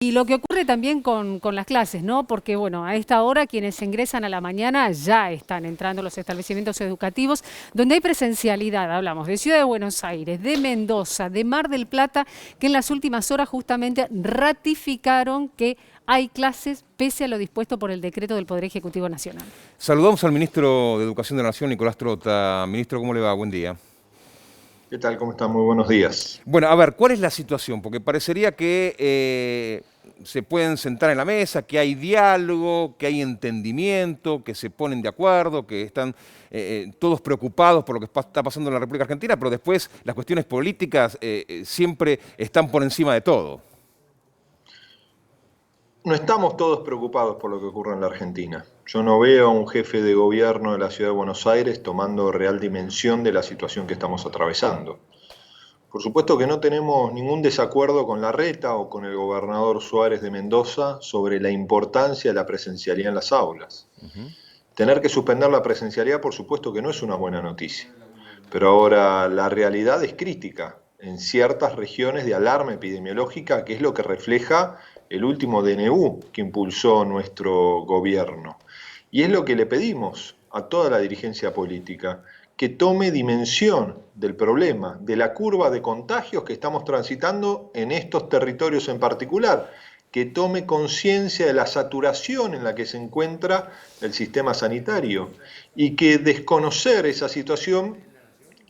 Y lo que ocurre también con las clases, ¿no? Porque, bueno, a esta hora quienes ingresan a la mañana ya están entrando a los establecimientos educativos donde hay presencialidad. Hablamos de Ciudad de Buenos Aires, de Mendoza, de Mar del Plata, que en las últimas horas justamente ratificaron que hay clases pese a lo dispuesto por el decreto del Poder Ejecutivo Nacional. Saludamos al ministro de Educación de la Nación, Nicolás Trota. Ministro, ¿cómo le va? Buen día. ¿Qué tal? ¿Cómo están? Muy buenos días. Bueno, a ver, ¿cuál es la situación? Porque parecería que se pueden sentar en la mesa, que hay diálogo, que hay entendimiento, que se ponen de acuerdo, que están todos preocupados por lo que está pasando en la República Argentina, pero después las cuestiones políticas siempre están por encima de todo. No estamos todos preocupados por lo que ocurre en la Argentina. Yo no veo a un jefe de gobierno de la Ciudad de Buenos Aires tomando real dimensión de la situación que estamos atravesando. Por supuesto que no tenemos ningún desacuerdo con Larreta o con el gobernador Suárez de Mendoza sobre la importancia de la presencialidad en las aulas. Tener que suspender la presencialidad, por supuesto que no es una buena noticia. Pero ahora la realidad es crítica en ciertas regiones de alarma epidemiológica, que es lo que refleja el último DNU que impulsó nuestro gobierno. Y es lo que le pedimos a toda la dirigencia política, que tome dimensión del problema, de la curva de contagios que estamos transitando en estos territorios en particular, que tome conciencia de la saturación en la que se encuentra el sistema sanitario y que desconocer esa situación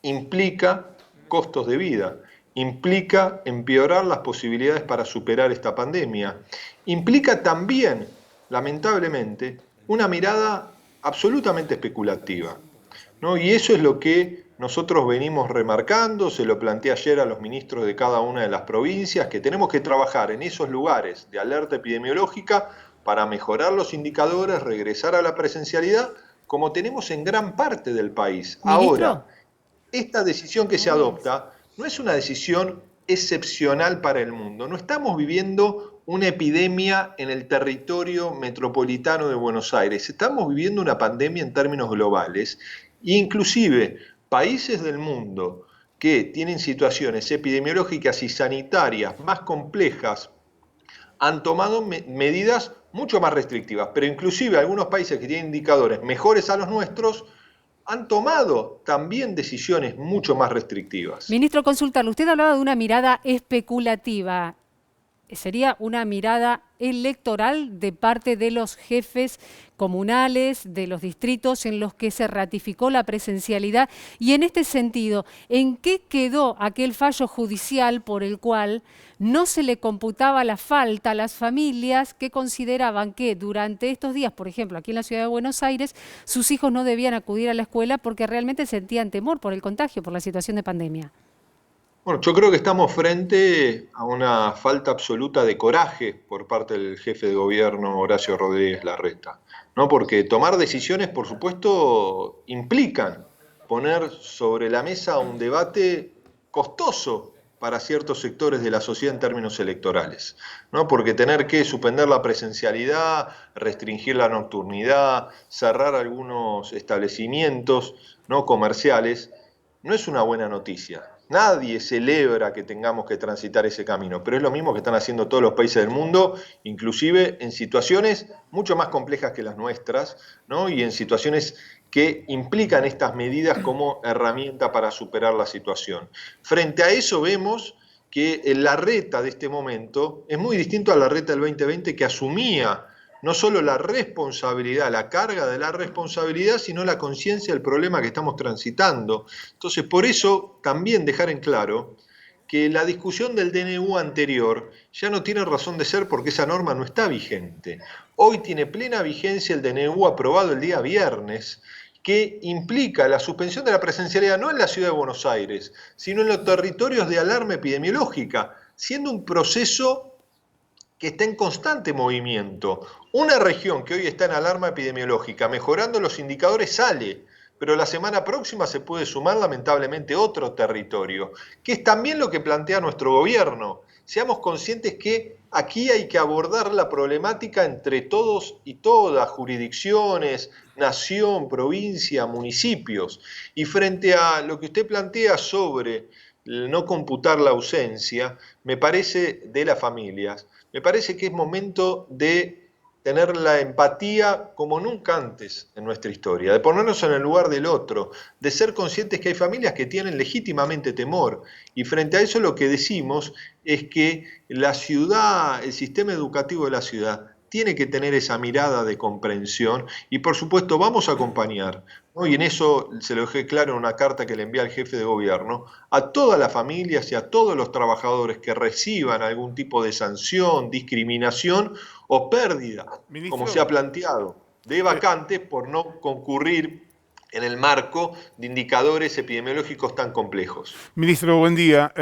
implica costos de vida, implica empeorar las posibilidades para superar esta pandemia, implica también, lamentablemente, una mirada absolutamente especulativa, ¿no? Y eso es lo que nosotros venimos remarcando, se lo planteé ayer a los ministros de cada una de las provincias, que tenemos que trabajar en esos lugares de alerta epidemiológica para mejorar los indicadores, regresar a la presencialidad, como tenemos en gran parte del país. ¿Ministro? Ahora, esta decisión que se adopta no es una decisión excepcional para el mundo. No estamos viviendo una epidemia en el territorio metropolitano de Buenos Aires. Estamos viviendo una pandemia en términos globales. E inclusive países del mundo que tienen situaciones epidemiológicas y sanitarias más complejas han tomado medidas mucho más restrictivas. Pero inclusive algunos países que tienen indicadores mejores a los nuestros han tomado también decisiones mucho más restrictivas. Ministro, consultarlo. Usted hablaba de una mirada especulativa. Sería una mirada electoral de parte de los jefes comunales, de los distritos en los que se ratificó la presencialidad. Y en este sentido, ¿en qué quedó aquel fallo judicial por el cual no se le computaba la falta a las familias que consideraban que durante estos días, por ejemplo, aquí en la Ciudad de Buenos Aires, sus hijos no debían acudir a la escuela porque realmente sentían temor por el contagio, por la situación de pandemia? Bueno, yo creo que estamos frente a una falta absoluta de coraje por parte del jefe de gobierno Horacio Rodríguez Larreta, ¿no? Porque tomar decisiones, por supuesto, implican poner sobre la mesa un debate costoso para ciertos sectores de la sociedad en términos electorales, ¿no? Porque tener que suspender la presencialidad, restringir la nocturnidad, cerrar algunos establecimientos, ¿no?, comerciales, no es una buena noticia. Nadie celebra que tengamos que transitar ese camino, pero es lo mismo que están haciendo todos los países del mundo, inclusive en situaciones mucho más complejas que las nuestras, ¿no? Y en situaciones que implican estas medidas como herramienta para superar la situación. Frente a eso vemos que el Larreta de este momento es muy distinto a la Larreta del 2020, que asumía no solo la responsabilidad, la carga de la responsabilidad, sino la conciencia del problema que estamos transitando. Entonces, por eso también dejar en claro que la discusión del DNU anterior ya no tiene razón de ser porque esa norma no está vigente. Hoy tiene plena vigencia el DNU aprobado el día viernes, que implica la suspensión de la presencialidad no en la Ciudad de Buenos Aires, sino en los territorios de alarma epidemiológica, siendo un proceso que está en constante movimiento. Una región que hoy está en alarma epidemiológica, mejorando los indicadores, sale, pero la semana próxima se puede sumar lamentablemente otro territorio, que es también lo que plantea nuestro gobierno. Seamos conscientes que aquí hay que abordar la problemática entre todos y todas, jurisdicciones, nación, provincia, municipios. Y frente a lo que usted plantea sobre no computar la ausencia, me parece, de las familias, Me parece que es momento de tener la empatía como nunca antes en nuestra historia, de ponernos en el lugar del otro, de ser conscientes que hay familias que tienen legítimamente temor. Y frente a eso lo que decimos es que la ciudad, el sistema educativo de la ciudad, tiene que tener esa mirada de comprensión y por supuesto vamos a acompañar, ¿no? Y en eso se lo dejé claro en una carta que le envié al jefe de gobierno, a todas las familias y a todos los trabajadores que reciban algún tipo de sanción, discriminación o pérdida, como se Ministro, ha planteado, de vacantes por no concurrir en el marco de indicadores epidemiológicos tan complejos. Ministro, buen día.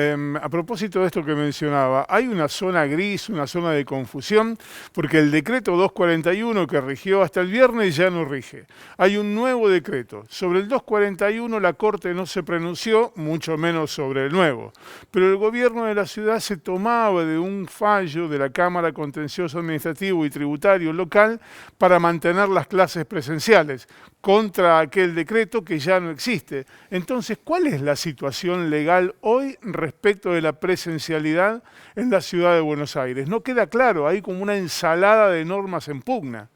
A propósito de esto que mencionaba, hay una zona gris, una zona de confusión, porque el decreto 241 que rigió hasta el viernes ya no rige. Hay un nuevo decreto. Sobre el 241 la Corte no se pronunció, mucho menos sobre el nuevo. Pero el gobierno de la ciudad se tomaba de un fallo de la Cámara Contencioso Administrativo y Tributario local para mantener las clases presenciales contra aquel decreto que ya no existe. Entonces, ¿cuál es la situación legal hoy respecto de la presencialidad en la ciudad de Buenos Aires? No queda claro, hay como una ensalada de normas en pugna.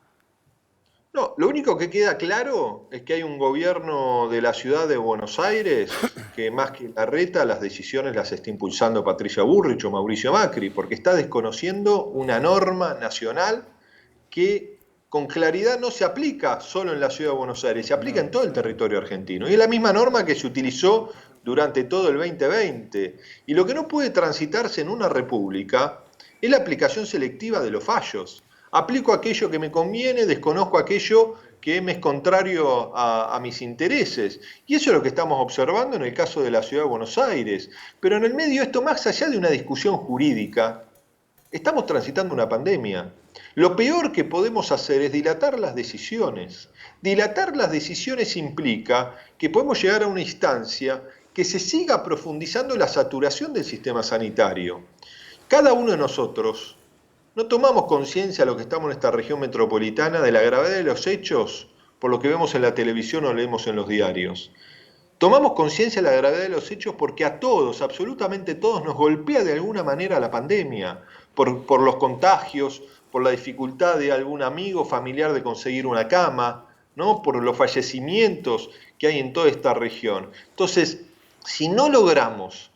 No, lo único que queda claro es que hay un gobierno de la ciudad de Buenos Aires que más que Larreta las decisiones las está impulsando Patricia Bullrich o Mauricio Macri, porque está desconociendo una norma nacional que con claridad no se aplica solo en la ciudad de Buenos Aires, se aplica en todo el territorio argentino. Y es la misma norma que se utilizó durante todo el 2020. Y lo que no puede transitarse en una república es la aplicación selectiva de los fallos. Aplico aquello que me conviene, desconozco aquello que me es contrario a mis intereses. Y eso es lo que estamos observando en el caso de la ciudad de Buenos Aires. Pero en el medio de esto, más allá de una discusión jurídica, estamos transitando una pandemia. Lo peor que podemos hacer es dilatar las decisiones. Dilatar las decisiones implica que podemos llegar a una instancia que se siga profundizando la saturación del sistema sanitario. Cada uno de nosotros no tomamos conciencia a lo que estamos en esta región metropolitana de la gravedad de los hechos por lo que vemos en la televisión o leemos en los diarios. Tomamos conciencia de la gravedad de los hechos porque a todos, absolutamente todos, nos golpea de alguna manera la pandemia, por los contagios, por la dificultad de algún amigo, familiar de conseguir una cama, ¿no? Por los fallecimientos que hay en toda esta región. Entonces, si no logramos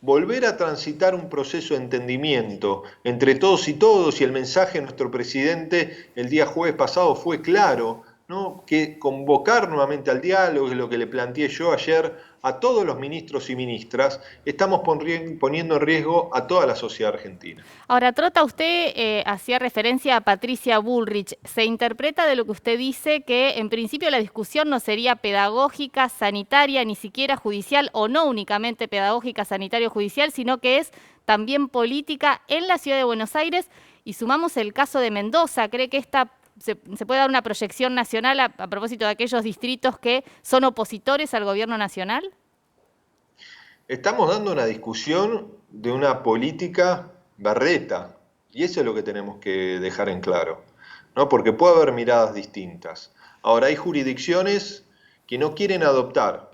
volver a transitar un proceso de entendimiento entre todos y todos, y el mensaje de nuestro presidente el día jueves pasado fue claro, ¿no? Que convocar nuevamente al diálogo, es lo que le planteé yo ayer a todos los ministros y ministras, estamos poniendo en riesgo a toda la sociedad argentina. Ahora, Trota, usted hacía referencia a Patricia Bullrich. Se interpreta de lo que usted dice que en principio la discusión no sería pedagógica, sanitaria, ni siquiera judicial, o no únicamente pedagógica, sanitaria o judicial, sino que es también política en la ciudad de Buenos Aires. Y sumamos el caso de Mendoza. ¿Cree que se puede dar una proyección nacional a propósito de aquellos distritos que son opositores al gobierno nacional? Estamos dando una discusión de una política berreta, y eso es lo que tenemos que dejar en claro, ¿no? Porque puede haber miradas distintas. Ahora, hay jurisdicciones que no quieren adoptar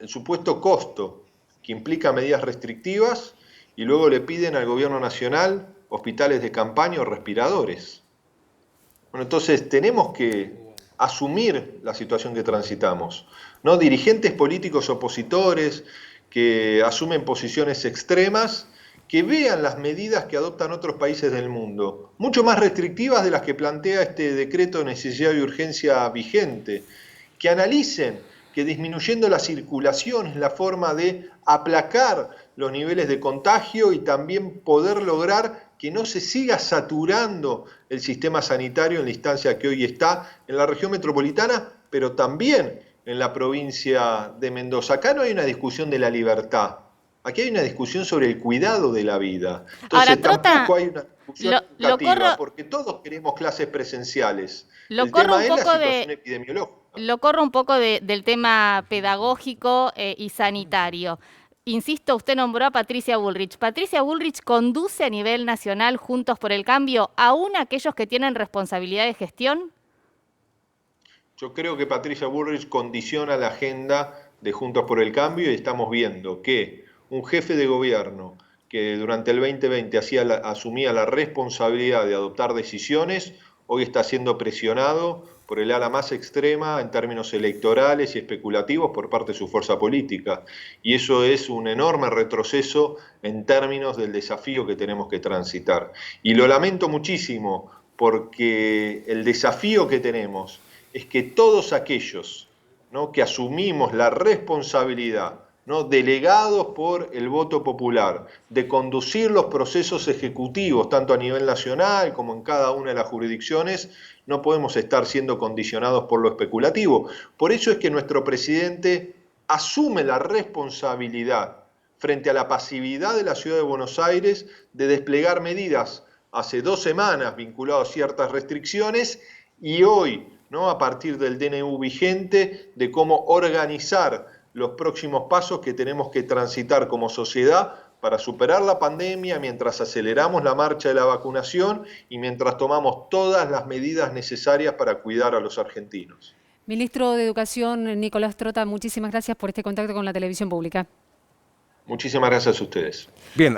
el supuesto costo que implica medidas restrictivas y luego le piden al gobierno nacional hospitales de campaña o respiradores. Bueno, entonces tenemos que asumir la situación que transitamos, ¿no? Dirigentes políticos opositores que asumen posiciones extremas, que vean las medidas que adoptan otros países del mundo, mucho más restrictivas de las que plantea este decreto de necesidad y urgencia vigente, que analicen que disminuyendo la circulación es la forma de aplacar los niveles de contagio y también poder lograr que no se siga saturando el sistema sanitario en la instancia que hoy está en la región metropolitana, pero también en la provincia de Mendoza. Acá no hay una discusión de la libertad, aquí hay una discusión sobre el cuidado de la vida. Entonces ahora, Trota, tampoco hay una discusión educativa, porque todos queremos clases presenciales. El tema es la situación epidemiológica. Lo corro un poco del tema pedagógico y sanitario. Insisto, usted nombró a Patricia Bullrich. ¿Patricia Bullrich conduce a nivel nacional Juntos por el Cambio, aún aquellos que tienen responsabilidad de gestión? Yo creo que Patricia Bullrich condiciona la agenda de Juntos por el Cambio y estamos viendo que un jefe de gobierno que durante el 2020 asumía la responsabilidad de adoptar decisiones, hoy está siendo presionado por el ala más extrema en términos electorales y especulativos por parte de su fuerza política. Y eso es un enorme retroceso en términos del desafío que tenemos que transitar. Y lo lamento muchísimo porque el desafío que tenemos es que todos aquellos, ¿no?, que asumimos la responsabilidad, ¿no?, delegados por el voto popular, de conducir los procesos ejecutivos, tanto a nivel nacional como en cada una de las jurisdicciones, no podemos estar siendo condicionados por lo especulativo. Por eso es que nuestro presidente asume la responsabilidad frente a la pasividad de la Ciudad de Buenos Aires de desplegar medidas hace 2 semanas vinculadas a ciertas restricciones y hoy, ¿no?, a partir del DNU vigente, de cómo organizar los próximos pasos que tenemos que transitar como sociedad para superar la pandemia mientras aceleramos la marcha de la vacunación y mientras tomamos todas las medidas necesarias para cuidar a los argentinos. Ministro de Educación, Nicolás Trota, muchísimas gracias por este contacto con la televisión pública. Muchísimas gracias a ustedes. Bien,